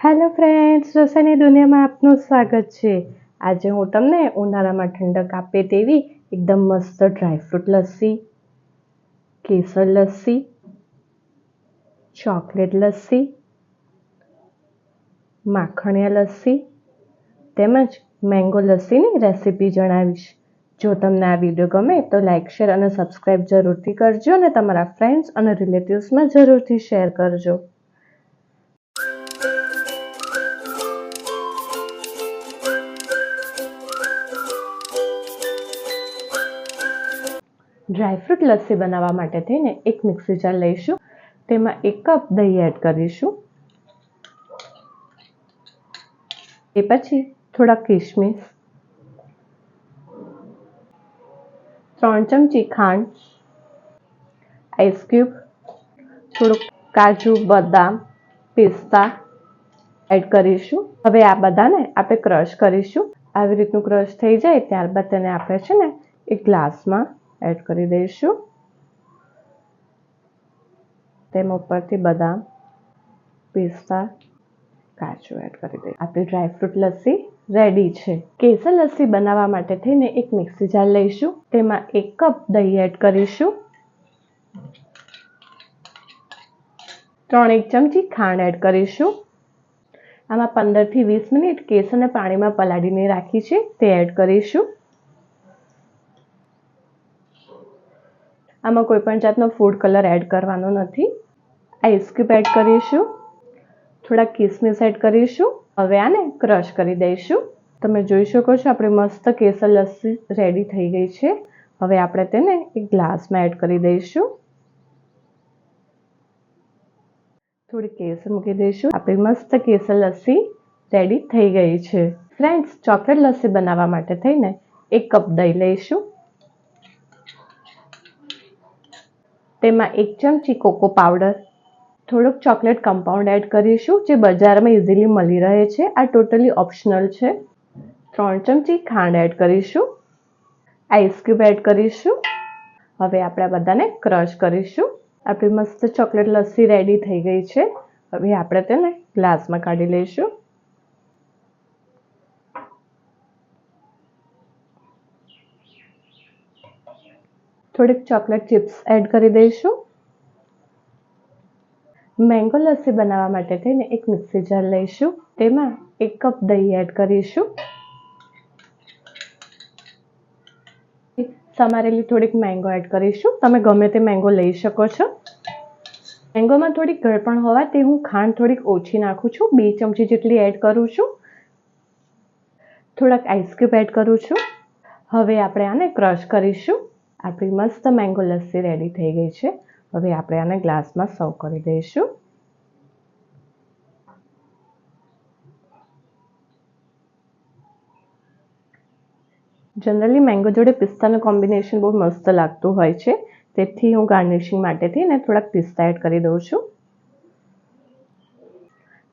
Hello friends, રસોઈની દુનિયામાં આપનું સ્વાગત છે। આજે હું તમને ઉનાળામાં ઠંડક આપે તેવી એકદમ મસ્ત ડ્રાયફ્રૂટ લસ્સી, કેસર લસ્સી, ચોકલેટ લસ્સી, માખણિયા લસ્સી તેમજ મેંગો લસ્સીની રેસીપી જણાવીશ। જો તમને આ વિડીયો ગમે તો લાઇક, શેર અને સબસ્ક્રાઈબ જરૂરથી કરજો અને તમારા ફ્રેન્ડ્સ અને રિલેટિવ્સમાં જરૂરથી શેર કરજો। ડ્રાયફ્રૂટ લસ્સી બનાવવા માટે થઈને એક મિક્સી જાર લઈશું। તેમાં 1 કપ દહીં એડ કરીશું। એ પછી થોડા કિશમિશ, 3 ચમચી ખાંડ, આઈસ ક્યુબ, થોડુંક કાજુ, બદામ, પિસ્તા એડ કરીશું। હવે આ બધાને આપણે ક્રશ કરીશું। આવી રીતનું ક્રશ થઈ જાય ત્યારબાદ તેને આપણે છે ને એક ગ્લાસમાં એડ કરી દઈશું। તેમાં ઉપરથી બદામ, પિસ્તા, કાજુ એડ કરી દઈશું। આપણી ડ્રાયફ્રૂટ લસ્સી રેડી છે। કેસર લસ્સી બનાવવા માટે થઈને એક મિક્સી જાર લઈશું। તેમાં 1 કપ દહીં એડ કરીશું। 3 ચમચી ખાંડ એડ કરીશું। આમાં 15 થી 20 મિનિટ કેસરને પાણીમાં પલાળીને રાખી છે તે એડ કરીશું। આમાં કોઈ પણ જાતનો ફૂડ કલર એડ કરવાનો નથી। આઈસ ક્યુબ એડ કરીશું। થોડા કિસમિસ એડ કરીશું। હવે આને ક્રશ કરી દઈશું। તમે જોઈ શકો છો આપણી મસ્ત કેસર લસ્સી રેડી થઈ ગઈ છે। હવે આપણે તેને એક ગ્લાસમાં એડ કરી દઈશું। થોડી કેસર મૂકી દઈશું। આપણી મસ્ત કેસર લસ્સી રેડી થઈ ગઈ છે। ફ્રેન્ડ્સ, ચોકલેટ લસ્સી બનાવવા માટે થઈને 1 કપ દહીં લઈશું। તેમાં 1 ચમચી કોકો પાવડર, થોડુંક ચોકલેટ કમ્પાઉન્ડ એડ કરીશું જે બજારમાં ઇઝીલી મળી રહે છે। આ ટોટલી ઓપ્શનલ છે। 3 ચમચી ખાંડ એડ કરીશું। આઈસ ક્યુબ એડ કરીશું। હવે આપણે આ બધાને ક્રશ કરીશું। આપણી મસ્ત ચોકલેટ લસ્સી રેડી થઈ ગઈ છે। હવે આપણે તેને ગ્લાસમાં કાઢી લઈશું। થોડીક ચોકલેટ ચિપ્સ એડ કરી દઈશું। મેંગો લસ્સી બનાવવા માટે થઈને એક મિક્સી જાર લઈશું। તેમાં 1 કપ દહીં એડ કરીશું। સમારેલી થોડીક મેંગો એડ કરીશું। તમે ગમે તે મેંગો લઈ શકો છો। મેંગોમાં થોડીક ગળપણ હોવાથી હું ખાંડ થોડીક ઓછી નાખું છું। 2 ચમચી જેટલી એડ કરું છું। થોડાક આઈસ ક્યુબ એડ કરું છું। હવે આપણે આને ક્રશ કરીશું। આપણી મસ્ત મેંગો લસ્સી રેડી થઈ ગઈ છે। હવે આપણે આને ગ્લાસમાં સર્વ કરી દઈશું। જનરલી મેંગો જોડે પિસ્તાનું કોમ્બિનેશન બહુ મસ્ત લાગતું હોય છે, તેથી હું ગાર્નિશિંગ માટેથી ને થોડાક પિસ્તા એડ કરી દઉં છું।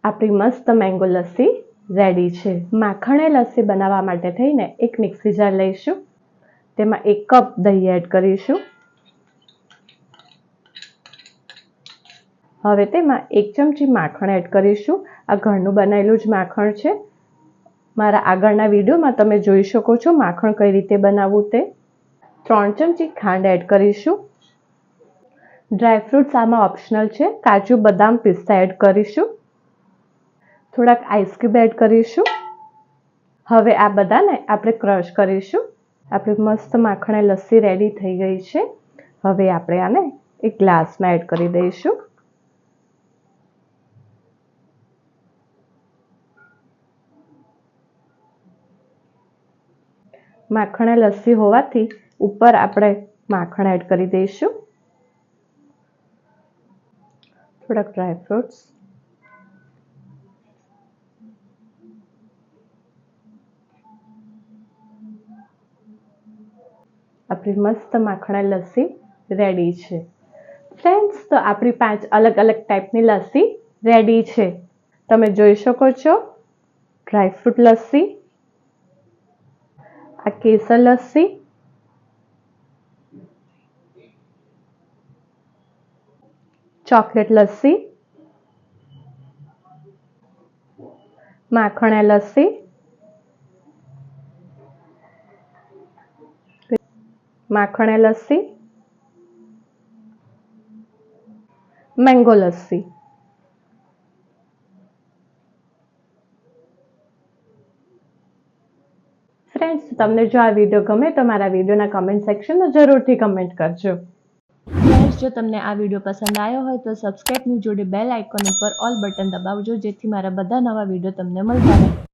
આપણી મસ્ત મેંગો લસ્સી રેડી છે। માખણે લસ્સી બનાવવા માટે થઈને એક મિક્સી જાર લઈશું। તેમાં 1 કપ દહીં એડ કરીશું। હવે તેમાં 1 ચમચી માખણ એડ કરીશું। આ ઘરનું બનાવેલું જ માખણ છે। મારા આગળના વિડીયોમાં તમે જોઈ શકો છો માખણ કઈ રીતે બનાવવું તે। 3 ચમચી ખાંડ એડ કરીશું। ડ્રાયફ્રૂટ્સ આમાં ઓપ્શનલ છે। કાજુ, બદામ, પિસ્તા એડ કરીશું। થોડાક આઈસ ક્યુબ એડ કરીશું। હવે આ બધાને આપણે ક્રશ કરીશું। આપણી મસ્ત માખણે લસ્સી રેડી થઈ ગઈ છે। હવે આપણે આને એક ગ્લાસમાં એડ કરી દઈશું। માખણે લસ્સી હોવાથી ઉપર આપણે માખણ એડ કરી દઈશું। થોડાક ડ્રાયફ્રૂટ્સ, આપણી મસ્ત માખણા લસ્સી રેડી છે। ફ્રેન્ડ્સ, તો આપણી 5 અલગ અલગ ટાઈપની લસ્સી રેડી છે। તમે જોઈ શકો છો ડ્રાયફ્રૂટ લસ્સી, આ કેસર લસ્સી, ચોકલેટ લસ્સી, માખણ લસ્સી, માખણ લસ્સી, મેંગો લસ્સી. ફ્રેન્ડ્સ, તમને જો આ વિડીયો ગમે તો મારા વિડીયોના કમેન્ટ સેક્શનમાં જરૂરથી કમેન્ટ કરજો. ફ્રેન્ડ્સ, જો તમને આ વિડીયો પસંદ આવ્યો હોય તો સબસ્ક્રાઇબની જોડે બેલ આઇકોન ઉપર ઓલ બટન દબાવજો, જેથી મારા બધા નવા વિડીયો તમને મળતા રહે.